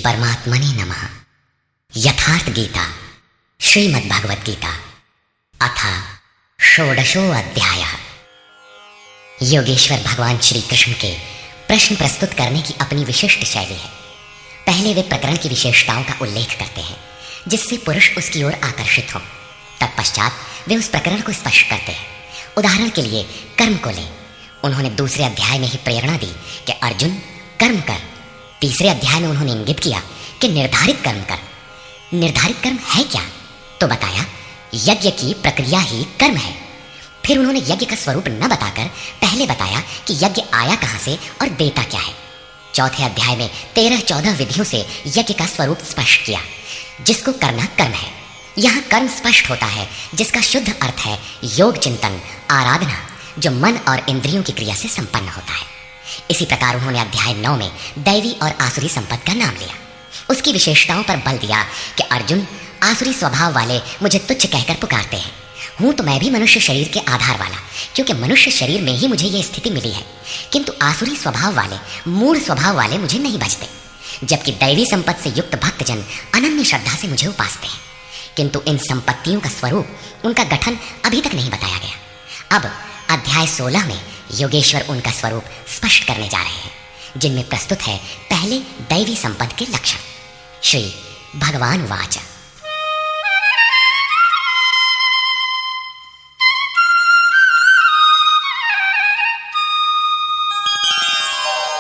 परमात्मने नमः। यथार्थ गीता श्रीमद्भगवद गीता अथ षोडशो अध्यायः। योगेश्वर भगवान श्री कृष्ण के प्रश्न प्रस्तुत करने की अपनी विशिष्ट शैली है। पहले वे प्रकरण की विशेषताओं का उल्लेख करते हैं जिससे पुरुष उसकी ओर आकर्षित हो। तत्पश्चात वे उस प्रकरण को स्पष्ट करते हैं। उदाहरण के लिए कर्म को लें। उन्होंने दूसरे अध्याय में ही प्रेरणा दी कि अर्जुन कर्म कर। तीसरे अध्याय में उन्होंने इंगित किया कि निर्धारित कर्म कर। निर्धारित कर्म है क्या? तो बताया यज्ञ की प्रक्रिया ही कर्म है। फिर उन्होंने यज्ञ का स्वरूप न बताकर पहले बताया कि यज्ञ आया कहां से और देता क्या है। चौथे अध्याय में 13-14 विधियों से यज्ञ का स्वरूप स्पष्ट किया जिसको करना कर्म है। यहाँ कर्म स्पष्ट होता है जिसका शुद्ध अर्थ है योग चिंतन आराधना, जो मन और इंद्रियों की क्रिया से संपन्न होता है। इसी प्रकार उन्होंने अध्याय 9 में दैवी और आसुरी संपत्ति का नाम लिया। उसकी विशेषताओं पर बल दिया कि अर्जुन आसुरी स्वभाव वाले मुझे तुच्छ कहकर पुकारते हैं। हूं तो मैं भी मनुष्य शरीर के आधार वाला, क्योंकि मनुष्य शरीर में ही मुझे यह स्थिति मिली है। किंतु आसुरी स्वभाव वाले, मूढ़ स्वभाव वाले मुझे नहीं भजते, जबकि दैवी संपत्ति से युक्त भक्तजन अनन्य श्रद्धा से मुझे उपासते हैं। किंतु इन संपत्तियों का स्वरूप, उनका गठन अभी तक नहीं बताया गया। अब अध्याय 16 में योगेश्वर उनका स्वरूप स्पष्ट करने जा रहे हैं, जिनमें प्रस्तुत है पहले दैवी संपद के लक्षण। श्री भगवान वाच।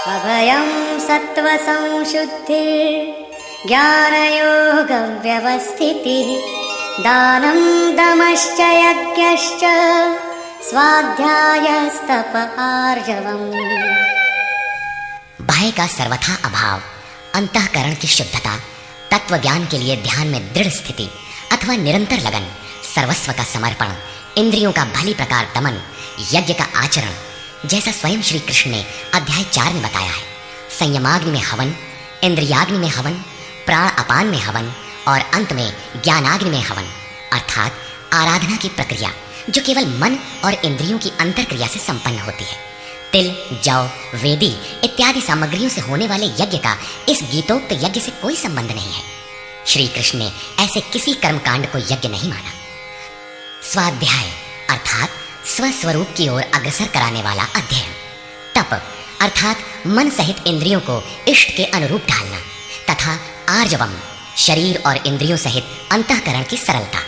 अभयं सत्व संशुद्धि ज्ञानयोग व्यवस्थितिः दानं दमश्च यज्ञश्च स्वाध्यायस्तप आर्जवम्। बाह्य का सर्वथा अभाव, अंतःकरण की शुद्धता, तत्व ज्ञान के लिए ध्यान में दृढ़ स्थिति अथवा निरंतर लगन, सर्वस्व का समर्पण, इंद्रियों का भली प्रकार दमन, यज्ञ का आचरण, जैसा स्वयं श्री कृष्ण ने अध्याय 4 में बताया है। संयमाग्नि में हवन, इंद्रियाग्नि में हवन, प्राण अपान में हवन और अंत में ज्ञानाग्नि में हवन, अर्थात आराधना की प्रक्रिया जो केवल मन और इंद्रियों की अंतर क्रिया से संपन्न होती है। तिल, जौ, वेदी इत्यादि सामग्रियों से होने वाले यज्ञ का इस गीतोक्त यज्ञ से कोई संबंध नहीं है। श्री कृष्ण ने ऐसे किसी कर्मकांड को यज्ञ नहीं माना। स्वाध्याय अर्थात स्वस्वरूप की ओर अग्रसर कराने वाला अध्ययन, तप अर्थात मन सहित इंद्रियों को इष्ट के अनुरूप ढालना, तथा आर्जवम शरीर और इंद्रियों सहित अंतःकरण की सरलता।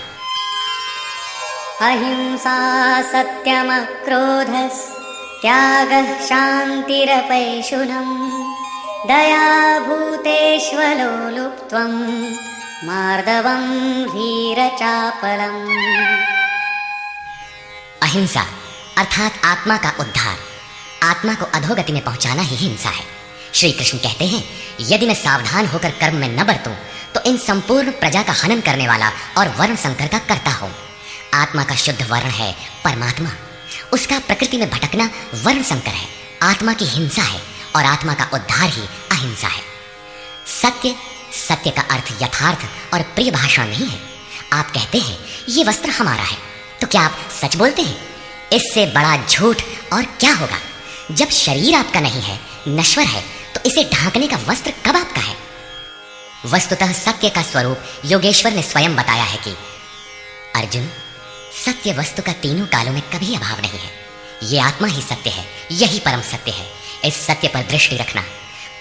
अहिंसा सत्यम क्रोधस् त्यागः शान्तिरपैशुनम् दया भूतेष्वलो लुप्त्वम् मार्दवम् धीरचापलम्। अहिंसा अर्थात आत्मा का उद्धार, आत्मा को अधोगति में पहुंचाना ही हिंसा है। श्री कृष्ण कहते हैं यदि मैं सावधान होकर कर्म में न बरतूं तो इन संपूर्ण प्रजा का हनन करने वाला और वर्ण संकर का कर्ता हूं। आत्मा का शुद्ध वर्ण है परमात्मा, उसका प्रकृति में भटकना वर्ण संकर है, आत्मा की हिंसा है और आत्मा का उद्धार ही अहिंसा है। सत्य, सत्य का अर्थ यथार्थ और प्रिय भाषण नहीं है। आप कहते हैं ये वस्त्र हमारा है, तो क्या आप सच बोलते हैं? इससे बड़ा झूठ और क्या होगा? जब शरीर आपका नहीं है, नश्वर है, तो इसे ढांकने का वस्त्र कब आपका है? वस्तुतः सत्य का स्वरूप योगेश्वर ने स्वयं बताया है कि अर्जुन, सत्य वस्तु का तीनों कालों में कभी अभाव नहीं है। ये आत्मा ही सत्य है, यही परम सत्य है। इस सत्य पर दृष्टि रखना,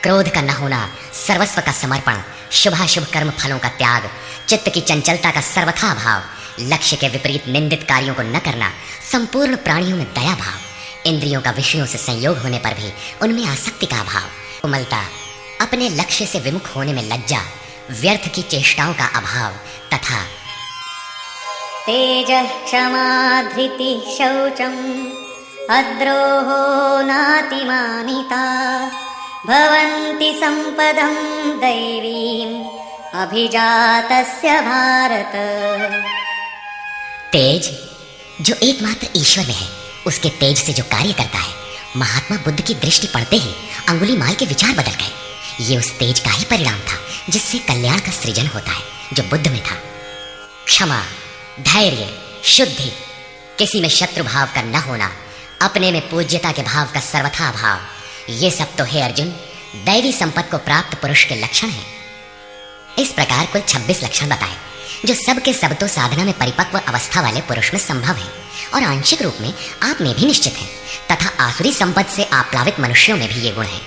क्रोध का न होना, सर्वस्व का समर्पण, शुभाशुभ कर्म फलों का त्याग, चित्त की चंचलता का सर्वथा अभाव, लक्ष्य के विपरीत निंदित कार्यों को न करना, संपूर्ण प्राणियों में दया भाव, इंद्रियों का विषयों से संयोग होने पर भी उनमें आसक्ति का अभाव, कोमलता, अपने लक्ष्य से विमुख होने में लज्जा, व्यर्थ की चेष्टाओं का अभाव, तथा तेजः क्षमा धृतिः शौचम् अद्रोहो नातिमानिता भवन्ति सम्पदं दैवीम् अभिजातस्य भारत। तेज जो एकमात्र ईश्वर में है, उसके तेज से जो कार्य करता है, महात्मा बुद्ध की दृष्टि पड़ते ही अंगुलीमाल के विचार बदल गए। ये उस तेज का ही परिणाम था जिससे कल्याण का सृजन होता है, जो बुद्ध में था। क्षमा, धैर्य, शुद्धि, किसी में शत्रु भाव का न होना, अपने में पूज्यता के भाव का सर्वथा अभाव, ये सब तो है अर्जुन दैवी संपत्ति को प्राप्त पुरुष के लक्षण हैं। इस प्रकार कुल 26 लक्षण बताए, जो सब के सब तो साधना में परिपक्व अवस्था वाले पुरुष में संभव है और आंशिक रूप में आप में भी निश्चित है, तथा आसुरी संपद से आप्लावित मनुष्यों में भी ये गुण है,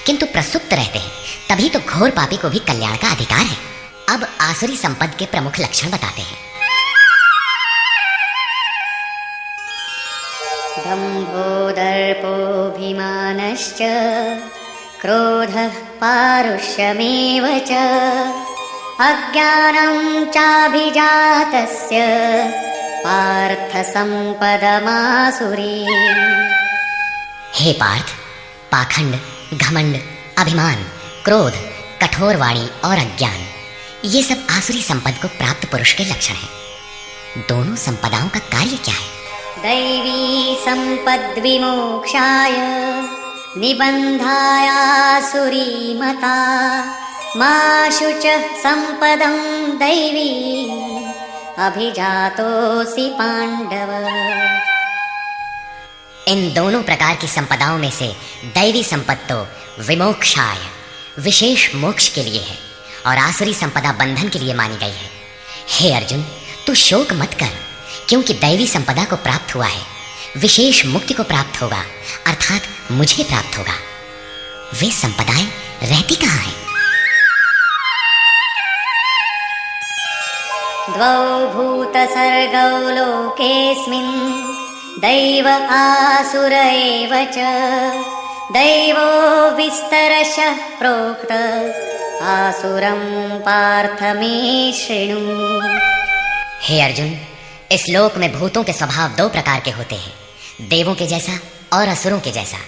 किंतु प्रसुप्त रहते हैं, तभी तो घोर पापी को भी कल्याण का अधिकार है। अब आसुरी संपद के प्रमुख लक्षण बताते हैं। दम्भोदर्पोऽभिमानश्च क्रोधः पारुष्यमेव च अज्ञानं चाभिजातस्य पार्थसम्पदमासुरीम्। हे पार्थ, पाखंड, घमंड, अभिमान, क्रोध, कठोर वाणी और अज्ञान, ये सब आसुरी संपद को प्राप्त पुरुष के लक्षण हैं। दोनों संपदाओं का कार्य क्या है? दैवी सम्पद्विमोक्षाय निबन्धायासुरीमता मा शुचः सम्पदं दैवी अभिजातोऽसि पाण्डव। इन दोनों प्रकार की संपदाओं में से दैवी संपद तो विमोक्षाय, विशेष मोक्ष के लिए है, और आसुरी संपदा बंधन के लिए मानी गई है। हे अर्जुन, तू शोक मत कर, क्योंकि दैवी संपदा को प्राप्त हुआ है, विशेष मुक्ति को प्राप्त होगा, अर्थात मुझे प्राप्त होगा। वे संपदाएं रहती कहाँ हैं? द्वौ भूतसर्गौ लोकेऽस्मिन् दैव आसुर एव च दैवो विस्तरशः प्रोक्त आसुरं पार्थ मे शृणु। हे अर्जुन, इस लोक में भूतों के स्वभाव दो प्रकार के होते हैं, देवों के जैसा और असुरों के जैसा।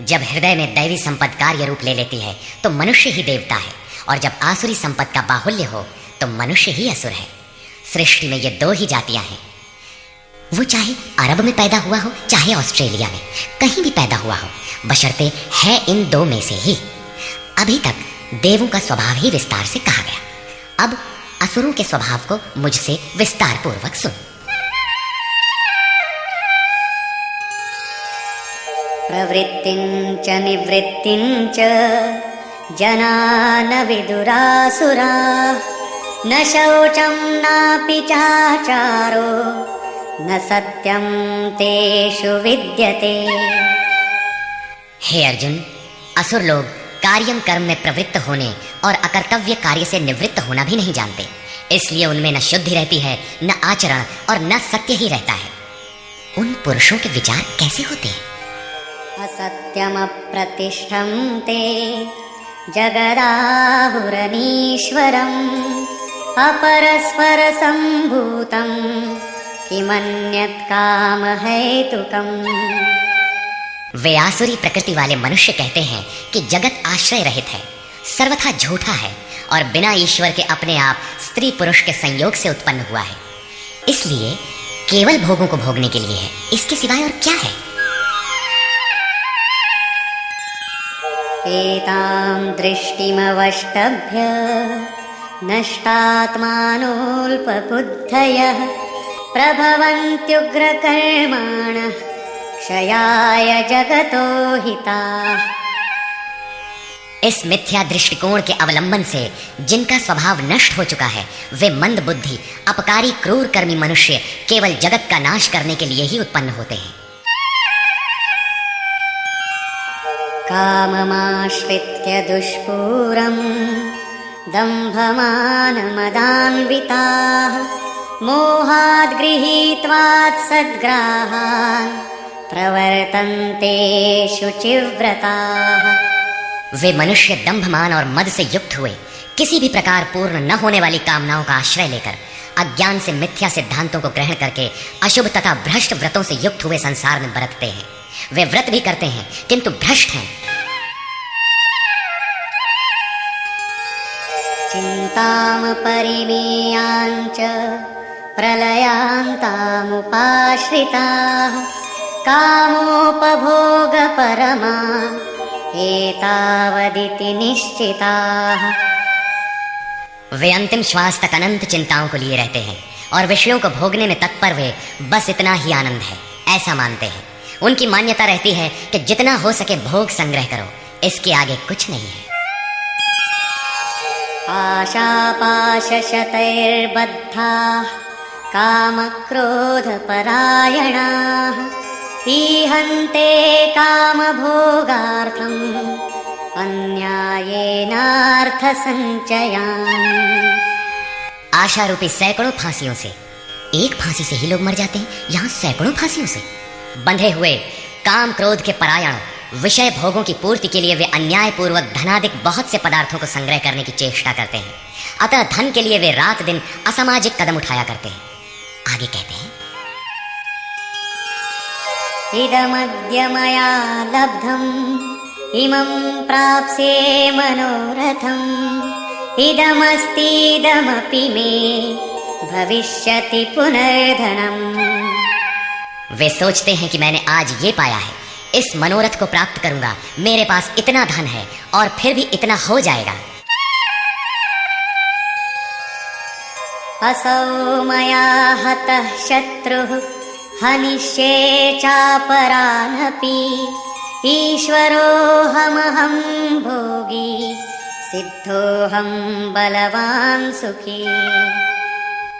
जब हृदय में दैवी संपद कार्य रूप ले लेती है तो मनुष्य ही देवता है, और जब आसुरी संपद का बाहुल्य हो तो मनुष्य ही असुर है। सृष्टि में ये दो ही जातियां हैं, वो चाहे अरब में पैदा हुआ हो चाहे ऑस्ट्रेलिया में, कहीं भी पैदा हुआ हो, बशर्ते है इन दो में से ही। अभी तक देवों का स्वभाव ही विस्तार से कहा गया, अब असुरों के स्वभाव को मुझसे विस्तार पूर्वक सुन। प्रवृत्तिं च निवृत्तिं च जना न विदुरासुराः न शौचं नापि चाचारो न सत्यं तेषु विद्यते। हे अर्जुन, असुर लोग कार्यम कर्म में प्रवृत्त होने और अकर्तव्य कार्य से निवृत्त होना भी नहीं जानते, इसलिए उनमें न शुद्धि रहती है, न आचरण और न सत्य ही रहता है। उन पुरुषों के विचार कैसे होते हैं? असत्यमप्रतिष्ठं ते जगदाहुरनीश्वरम् अपरस्परसम्भूतं किमन्यत् कामहेतुकम्। वे आसुरी प्रकृति वाले मनुष्य कहते हैं कि जगत आश्रय रहित है, सर्वथा झूठा है और बिना ईश्वर के अपने आप स्त्री पुरुष के संयोग से उत्पन्न हुआ है, इसलिए केवल भोगों को भोगने के लिए है, इसके सिवाय और क्या है? एतां दृष्टिमवष्टभ्य नष्टात्मानोऽल्पबुद्धयः प्रभवन्त्युग्रकर्माणः क्षयाय जगतो हिताः। इस मिथ्या दृष्टिकोण के अवलंबन से जिनका स्वभाव नष्ट हो चुका है, वे मंद बुद्धि, अपकारी, क्रूर कर्मी मनुष्य केवल जगत का नाश करने के लिए ही उत्पन्न होते हैं। काममाश्रित्य दुष्पूरं दम्भमानमदान्विताः मोहाद् गृहीत्वात् सद्ग्राहान् प्रवर्तन्ते शुचिव्रताः। वे मनुष्य दंभमान और मद से युक्त हुए किसी भी प्रकार पूर्ण न होने वाली कामनाओं का आश्रय लेकर अज्ञान से मिथ्या सिद्धांतों को ग्रहण करके अशुभ तथा भ्रष्ट व्रतों से युक्त हुए संसार में बरतते हैं। वे व्रत भी करते हैं किंतु भ्रष्ट हैं। चिन्तामपरिमेयाञ्च प्रलयान्तामुपाश्रिताः कामोपभोगपरमा एतावदिति निश्चिताः। वे अंतिम श्वास तक अनंत चिंताओं को लिए रहते हैं और विषयों को भोगने में तत्पर वे बस इतना ही आनंद है ऐसा मानते हैं। उनकी मान्यता रहती है कि जितना हो सके भोग संग्रह करो, इसके आगे कुछ नहीं है। आशापाशशतैर्बद्धाः कामक्रोधपरायणाः ईहन्ते कामभोगार्थम् अन्यायेनार्थसञ्चयान्। आशा रूपी सैकड़ों फांसियों से एक फांसी से ही लोग मर जाते हैं, यहाँ सैकड़ों फांसियों से बंधे हुए काम क्रोध के परायण विषय भोगों की पूर्ति के लिए वे अन्याय पूर्वक धनाधिक बहुत से पदार्थों को संग्रह करने की चेष्टा करते हैं। अतः धन के लिए वे रात दिन असामाजिक कदम उठाया करते हैं। आगे कहते हैं, इदमद्य मया लब्धम् इमं प्राप्स्ये मनोरथम् इदमस्तीदमपि मे भविष्यति पुनर्धनम्। वे सोचते हैं कि मैंने आज ये पाया है, इस मनोरथ को प्राप्त करूंगा, मेरे पास इतना धन है और फिर भी इतना हो जाएगा। असौ मया हतः शत्रुः हनिष्ये चापरानपि ईश्वरोऽहमहं भोगी सिद्धोऽहं बलवान् सुखी।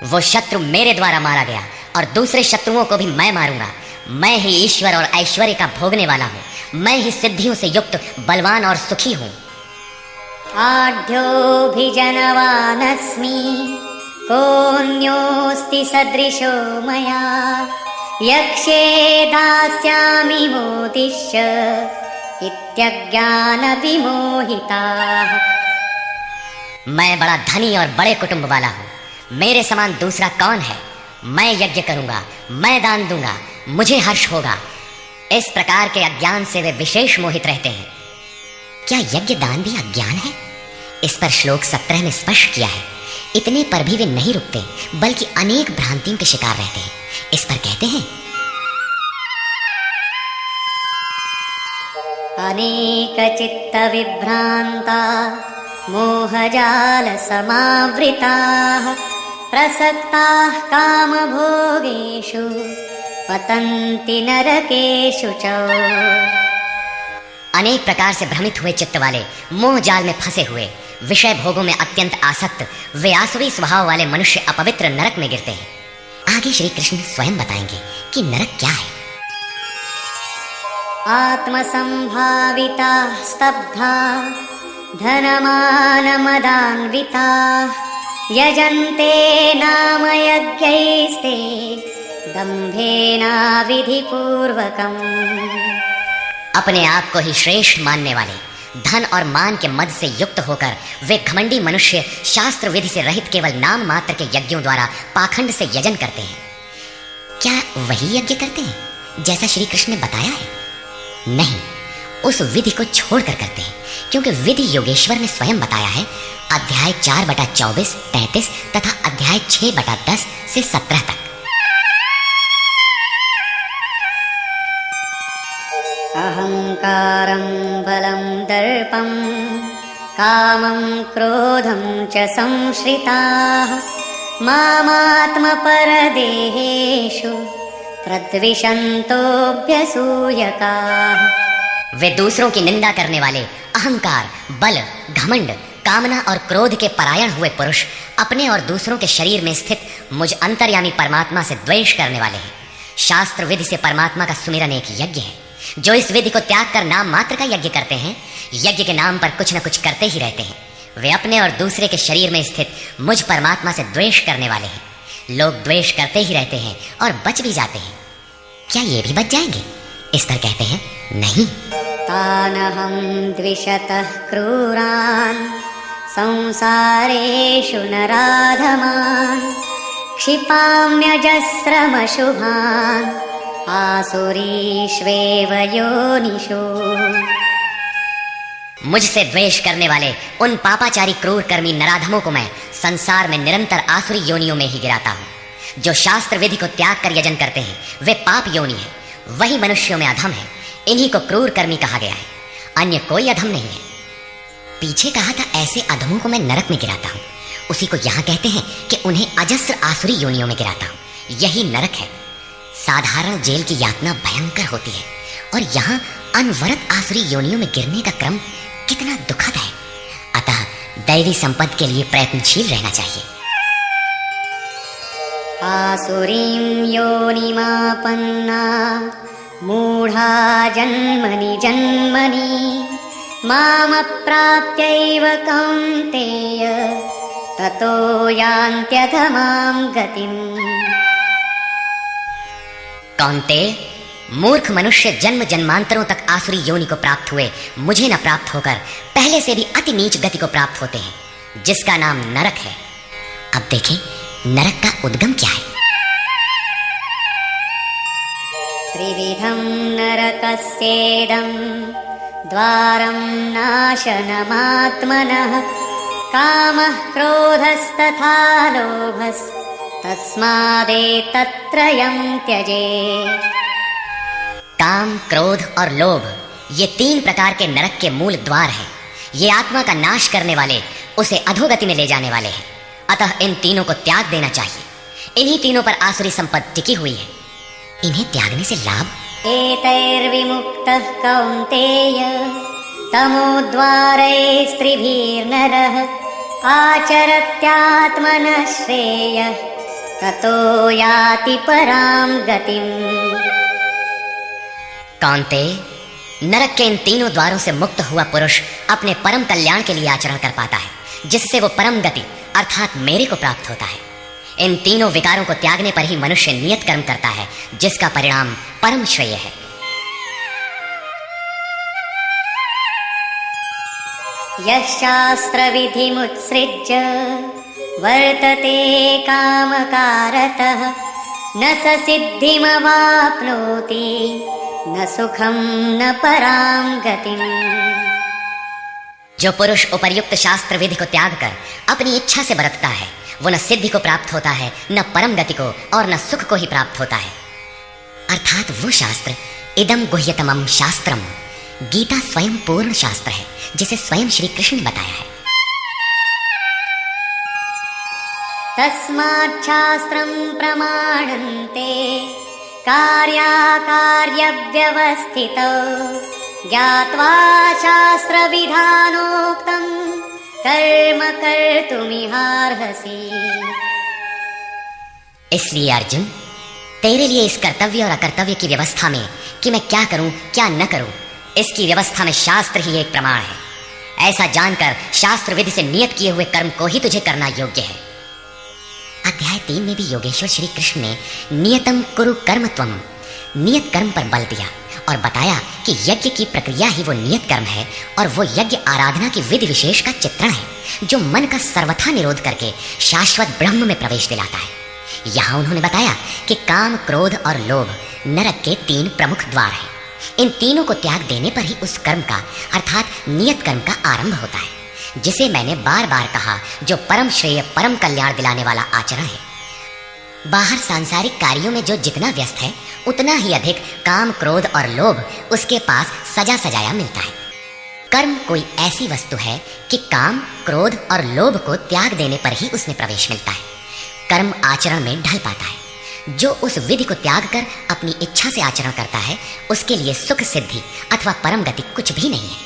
वो शत्रु मेरे द्वारा मारा गया और दूसरे शत्रुओं को भी मैं मारूंगा। मैं ही ईश्वर और ऐश्वर्य का भोगने वाला हूँ। मैं ही सिद्धियों से युक्त बलवान और सुखी हूँ। आढ्योऽभिजनवानस्मि कोऽन्योऽस्ति सदृशो मया यक्ष्ये दास्यामि मोदिष्य इत्यज्ञानविमोहिताः। मैं बड़ा धनी और बड़े कुटुंब वाला हूँ, मेरे समान दूसरा कौन है। मैं यज्ञ करूंगा, मैं दान दूंगा, मुझे हर्ष होगा। इस प्रकार के अज्ञान से वे विशेष मोहित रहते हैं। क्या यज्ञ दान भी अज्ञान है? इस पर श्लोक 17 में स्पष्ट किया है। इतने पर भी वे नहीं रुकते, बल्कि अनेक भ्रांतियों के शिकार रहते हैं। इस पर कहते हैं, अनेकचित्तविभ्रान्ता मोहजाल समावृताः प्रसक्ताः कामभोगेषु पतन्ति नरकेषु च। अनेक प्रकार से भ्रमित हुए चित्त वाले, मोह जाल में फंसे हुए, विषय भोगों में अत्यंत आसक्त वे आसुरी स्वभाव वाले मनुष्य अपवित्र नरक में गिरते हैं। आगे श्री कृष्ण स्वयं बताएंगे कि नरक क्या है। आत्मसंभाविता स्तब्धा धनमानमदान्विता यजन्ते नाम यज्ञैस्ते दम्भेना विधिपूर्वकम्। अपने आप को ही श्रेष्ठ मानने वाले, धन और मान के मद से युक्त होकर वे घमंडी मनुष्य शास्त्र विधि से रहित केवल नाम मात्र के यज्ञों द्वारा पाखंड से यजन करते हैं। क्या वही यज्ञ करते हैं जैसा श्री कृष्ण ने बताया है? नहीं, उस विधि को छोड़कर करते हैं, क्योंकि विधि योगेश्वर ने स्वयं बताया है। अध्याय 4/24, 33 तथा अध्याय 6/10 से 17 तक। अहंकारं बलं दर्पं कामं क्रोधं च संश्रिताः मामात्मपरदेहेषु प्रद्विषन्तोऽभ्यसूयकाः। वे दूसरों की निंदा करने वाले, अहंकार, बल, घमंड, कामना और क्रोध के परायण हुए पुरुष अपने और दूसरों के शरीर में स्थित मुझ अंतर्यामी परमात्मा से द्वेष करने वाले हैं। शास्त्र विधि से परमात्मा का सुमिरन एक यज्ञ है। जो इस विधि को त्याग कर नाम मात्र का यज्ञ करते हैं, यज्ञ के नाम पर कुछ न कुछ करते ही रहते हैं। वे अपने और दूसरे के शरीर में स्थित मुझ परमात्मा से द्वेष करने वाले हैं। लोग द्वेष करते ही रहते हैं और बच भी जाते हैं। क्या ये भी बच जाएंगे? इस पर कहते हैं, नहीं। तानहं द्विषतः क्रूरान् संसारेषु नराधमान् क्षिपाम्यजस्रमशुभान् आसुरीष्वेव योनिषु। मुझसे द्वेष करने वाले उन पापाचारी क्रूर कर्मी नराधमों को मैं संसार में निरंतर आसुरी योनियों में ही गिराता हूँ। जो शास्त्र विधि को त्याग कर यजन करते हैं वे पाप योनि है, वही मनुष्यों में अधम है। इन्हीं को क्रूर कर्मी कहा गया है, अन्य कोई अधम नहीं है। पीछे कहा था ऐसे अधमों को मैं नरक में गिराता हूँ, उसी को यहाँ कहते हैं कि उन्हें अजस्र आसुरी योनियों में गिराता हूँ। यही नरक है। साधारण जेल की यातना भयंकर होती है और यहाँ अनवरत आसुरी योनियों में गिरने का क्रम कितना दुखद है। अतः दैवी संपद के लिए प्रयत्नशील रहना चाहिए। आसुरीं योनिमापन्ना मूढ़ा जन्मनि जन्मनि मामप्राप्यैव कौन्तेय ततो यान्त्यधमां गतिम्। कौन्तेय, मूर्ख मनुष्य जन्म जन्मांतरों तक आसुरी योनि को प्राप्त हुए मुझे न प्राप्त होकर पहले से भी अति नीच गति को प्राप्त होते हैं, जिसका नाम नरक है। अब देखें नरक का उद्गम क्या है। त्रिविधं नरकस्येदं द्वारं नाशनमात्मनः कामः क्रोधस्तथा लोभस्तस्मादेतत्त्रयं त्यजेत्। काम, क्रोध और लोभ ये 3 प्रकार के नरक के मूल द्वार हैं। ये आत्मा का नाश करने वाले, उसे अधोगति में ले जाने वाले हैं। अतः इन तीनों को त्याग देना चाहिए। इन्हीं तीनों पर आसुरी संपत्ति टिकी हुई है। इन्हें त्यागने से लाभ, एतैर्विमुक्तः कौन्तेय तमोद्वारैस्त्रिभिर्नरः आचरत्यात्मनः श्रेयः ततो याति परां गतिम्। कौन्तेय, नरक के इन तीनों द्वारों से मुक्त हुआ पुरुष अपने परम कल्याण के लिए आचरण कर पाता है, जिससे वो परम गति अर्थात मेरे को प्राप्त होता है। इन तीनों विकारों को त्यागने पर ही मनुष्य नियत कर्म करता है, जिसका परिणाम परम श्रेय है। यः शास्त्रविधिमुत्सृज्य वर्तते कामकारतः न स सिद्धिमवाप्नोति न सुखं न परां गतिम्। जो पुरुष उपर्युक्त शास्त्र विधि को त्याग कर अपनी इच्छा से बरतता है, वो न सिद्धि को प्राप्त होता है, न परम गति को और न सुख को ही प्राप्त होता है। अर्थात वो शास्त्र इदम गुह्यतमम शास्त्रम, गीता स्वयं पूर्ण शास्त्र है, जिसे स्वयं श्री कृष्ण ने बताया है। तस्मात् शास्त्रं प्रमाणन्ते कार्याकार्यव्यवस्थितौ ज्ञात्वा शास्त्रविधानोक्तं कर्म कर्तुमिहार्हसि। इसलिए अर्जुन, तेरे लिए इस कर्तव्य और अकर्तव्य की व्यवस्था में कि मैं क्या करूं क्या न करूं, इसकी व्यवस्था में शास्त्र ही एक प्रमाण है। ऐसा जानकर शास्त्र विधि से नियत किए हुए कर्म को ही तुझे करना योग्य है। अध्याय 3 में भी योगेश्वर श्री कृष्ण ने नियतम कुरु कर्म त्वम, नियत कर्म पर बल दिया और बताया कि यज्ञ की प्रक्रिया ही वो नियत कर्म है और वो यज्ञ आराधना की विधि विशेष का चित्रण है, जो मन का सर्वथा निरोध करके शाश्वत ब्रह्म में प्रवेश दिलाता है। यहाँ उन्होंने बताया कि काम, क्रोध और लोभ नरक के 3 प्रमुख द्वार हैं। इन तीनों को त्याग देने पर ही उस कर्म का अर्थात नियत कर्म का आरंभ होता है, जिसे मैंने बार बार कहा, जो परम श्रेय परम कल्याण दिलाने वाला आचरण है। बाहर सांसारिक कार्यों में जो जितना व्यस्त है, उतना ही अधिक काम, क्रोध और लोभ उसके पास सजा सजाया मिलता है। कर्म कोई ऐसी वस्तु है कि काम, क्रोध और लोभ को त्याग देने पर ही उसमें प्रवेश मिलता है, कर्म आचरण में ढल पाता है। जो उस विधि को त्याग कर अपनी इच्छा से आचरण करता है, उसके लिए सुख, सिद्धि अथवा परम गति कुछ भी नहीं है।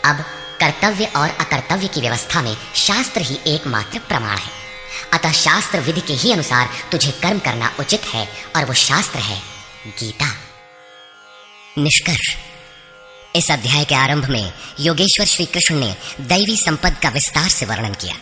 अब कर्तव्य और अकर्तव्य की व्यवस्था में शास्त्र ही एकमात्र प्रमाण है। अतः शास्त्र विधि के ही अनुसार तुझे कर्म करना उचित है, और वो शास्त्र है गीता। निष्कर्ष, इस अध्याय के आरंभ में योगेश्वर श्री कृष्ण ने दैवी संपद का विस्तार से वर्णन किया,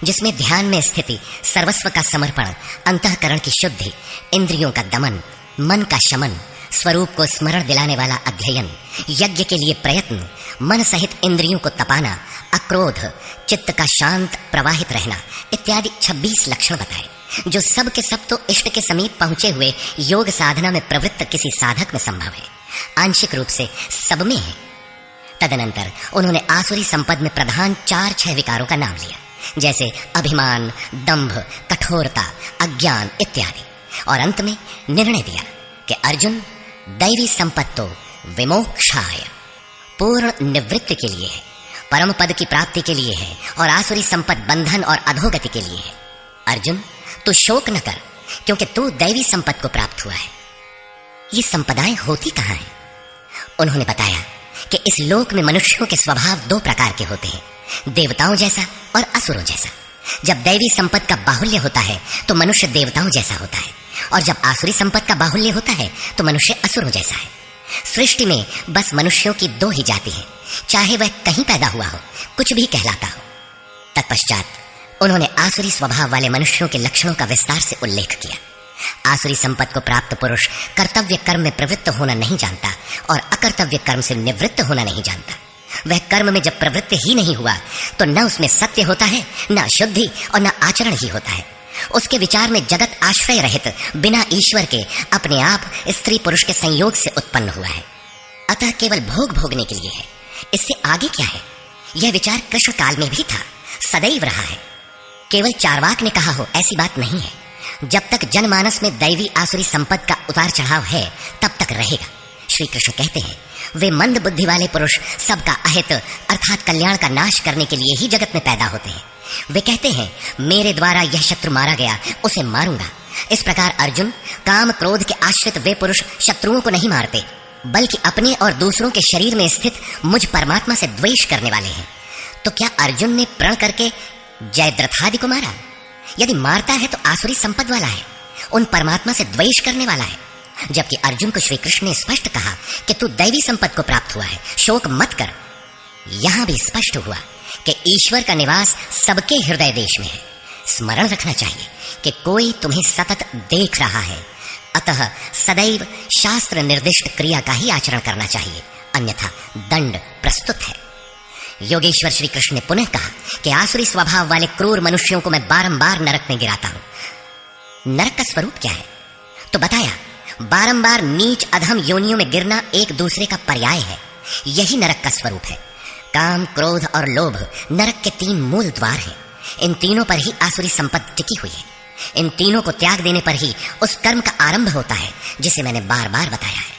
जिसमें ध्यान में स्थिति, सर्वस्व का समर्पण, अंतःकरण की शुद्धि, इंद्रियों का दमन, मन का शमन, स्वरूप को स्मरण दिलाने वाला अध्ययन, यज्ञ के लिए प्रयत्न, मन सहित इंद्रियों को तपाना, अक्रोध, चित्त का शांत प्रवाहित रहना इत्यादि 26 लक्षण बताए, जो सब के सब तो इष्ट के समीप पहुंचे हुए योग साधना में प्रवृत्त किसी साधक में संभव है, आंशिक रूप से सब में है। तदनंतर उन्होंने आसुरी संपद में प्रधान 4-6 विकारों का नाम लिया, जैसे अभिमान, दंभ, कठोरता, अज्ञान इत्यादि, और अंत में निर्णय दिया कि अर्जुन, दैवी संपद तो विमोक्षाय, पूर्ण निवृत्ति के लिए है, परम पद की प्राप्ति के लिए है, और आसुरी संपद बंधन और अधोगति के लिए है। अर्जुन, तू शोक न कर, क्योंकि तू दैवी संपद को प्राप्त हुआ है। ये संपदाएं होती कहाँ हैं? उन्होंने बताया कि इस लोक में मनुष्यों के स्वभाव 2 प्रकार के होते हैं, देवताओं जैसा और असुरों जैसा। जब दैवी संपत्ति का बाहुल्य होता है तो मनुष्य देवताओं जैसा होता है, और जब आसुरी संपत्ति का बाहुल्य होता है तो मनुष्य असुरों जैसा है। सृष्टि में बस मनुष्यों की दो ही जाति है, चाहे वह कहीं पैदा हुआ हो, कुछ भी कहलाता हो। तत्पश्चात उन्होंने आसुरी स्वभाव वाले मनुष्यों के लक्षणों का विस्तार से उल्लेख किया। आसुरी संपत्ति को प्राप्त पुरुष कर्तव्य कर्म में प्रवृत्त होना नहीं जानता और अकर्तव्य कर्म से निवृत्त होना नहीं जानता। वह कर्म में जब प्रवृत्त ही नहीं हुआ तो न उसमें सत्य होता है, न शुद्धि और न आचरण ही होता है। उसके विचार में जगत आश्रय रहित बिना ईश्वर के अपने आप स्त्री पुरुष के संयोग से उत्पन्न हुआ है, अतः केवल भोग भोगने के लिए है। इससे आगे क्या है? यह विचार कृष्ण काल में भी था, सदैव रहा है। केवल चार्वाक ने कहा हो ऐसी बात नहीं है। जब तक जनमानस में दैवी आसुरी संपत्ति का उतार चढ़ाव है तब तक रहेगा। श्री कृष्ण कहते हैं, वे मंद बुद्धि वाले पुरुष सबका अहित अर्थात कल्याण का नाश करने के लिए ही जगत में पैदा होते हैं। वे कहते हैं, मेरे द्वारा यह शत्रु मारा गया, उसे मारूंगा। इस प्रकार अर्जुन, काम क्रोध के आश्रित वे पुरुष शत्रुओं को नहीं मारते, बल्कि अपने और दूसरों के शरीर में स्थित मुझ परमात्मा से द्वेष करने वाले हैं। तो क्या अर्जुन ने प्रण करके जयद्रथादि को मारा? यदि मारता है तो आसुरी संपद वाला है, उन परमात्मा से द्वेष करने वाला है। जबकि अर्जुन को श्री कृष्ण ने स्पष्ट कहा कि तू दैवी संपद को प्राप्त हुआ है, शोक मत कर। यहां भी स्पष्ट हुआ कि ईश्वर का निवास सबके हृदय देश में है। स्मरण रखना चाहिए कि कोई तुम्हें सतत देख रहा है, अतः सदैव शास्त्र निर्दिष्ट क्रिया का ही आचरण करना चाहिए, अन्यथा दंड प्रस्तुत है। योगेश्वर श्री कृष्ण ने पुनः कहा कि आसुरी स्वभाव वाले क्रूर मनुष्यों को मैं बारंबार नरक में गिराता हूं। नरक का स्वरूप क्या है? तो बताया, बारंबार नीच अधम योनियों में गिरना एक दूसरे का पर्याय है। यही नरक का स्वरूप है। काम, क्रोध और लोभ नरक के 3 मूल द्वार हैं। इन तीनों पर ही आसुरी संपत्ति टिकी हुई है। इन तीनों को त्याग देने पर ही उस कर्म का आरंभ होता है जिसे मैंने बार बार बताया है।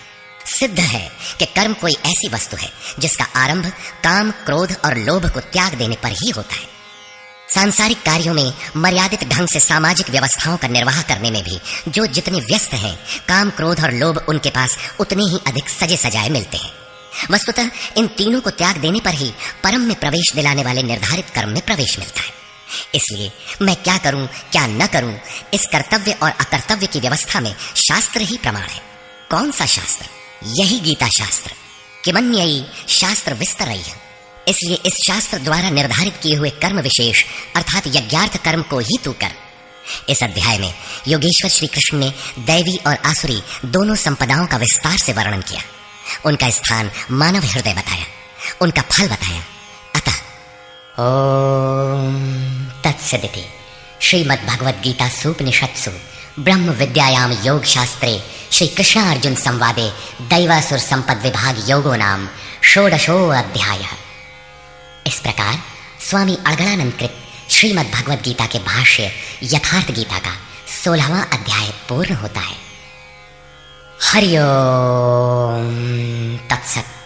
सिद्ध है कि कर्म कोई ऐसी वस्तु है जिसका आरंभ काम, क्रोध और लोभ को त्याग देने पर ही होता है। सांसारिक कार्यों में मर्यादित ढंग से सामाजिक व्यवस्थाओं का निर्वाह करने में भी जो जितने व्यस्त हैं, काम, क्रोध और लोभ उनके पास उतने ही अधिक सजे सजाए मिलते हैं। वस्तुतः इन तीनों को त्याग देने पर ही परम में प्रवेश दिलाने वाले निर्धारित कर्म में प्रवेश मिलता है। इसलिए मैं क्या करूं, क्या न करूं, इस कर्तव्य और अकर्तव्य की व्यवस्था में शास्त्र ही प्रमाण है। कौन सा शास्त्र? यही गीता शास्त्र। किमन्ययी शास्त्र विस्तरय्य। इसलिए इस शास्त्र द्वारा निर्धारित किए हुए कर्म विशेष अर्थात यज्ञार्थ कर्म को ही तू कर। इस अध्याय में योगेश्वर श्री कृष्ण ने दैवी और आसुरी दोनों संपदाओं का विस्तार से वर्णन किया, उनका स्थान मानव हृदय बताया, उनका फल बताया। अतः ओम तत्सदिति श्रीमद्भगवद्गीता सूपनिषत्सु ब्रह्म विद्यायाम योग शास्त्रे श्री कृष्ण अर्जुन संवादे दैवासुर संपद विभाग योगो नाम षोडशो अध्याय। इस प्रकार स्वामी अड़गड़ानंद कृत श्रीमद् भगवद गीता के भाष्य यथार्थ गीता का 16वां अध्याय पूर्ण होता है। हरि ओम तत्सत।